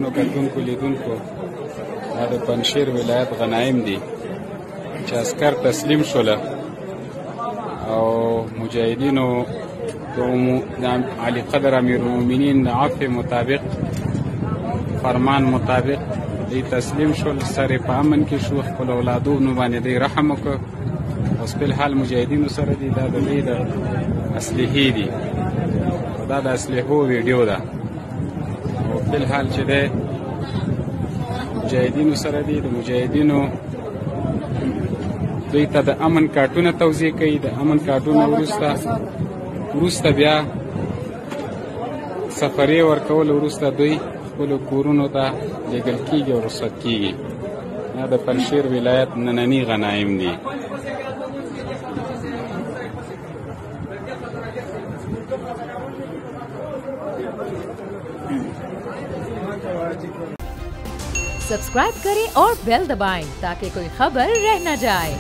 نو کتونکو لیدونکو دا د پنجشیر ولایت غنایم دي چې عسکر تسلیم شوله او مجاهدینو د علي قدر امیرالمؤمنین د عفو مطابق فرمان مطابق دی تسلیم شول، سر په امن کې شو، خپل اولادونو باندې دی رحم وکړ. اوس په حال مجاهدینو سره دي، دا د دې د اسلحې دي، دا د اسلحو ویډیو ده او په حال چې دی مجاهدینو سره دي. د مجاهدینو دوی ته د امن کارتونه توزیع کوي. د امن کارتونه وروسته بیا سفرې ورکول وروسته دوی خپلو کورونو ته لیږل کېږي او رخصت کېږي. دا د پنجشیر ولایت ننني غنایم دي. सब्सक्राइब करें और बेल दबाएं ताकि कोई खबर रह न जाए।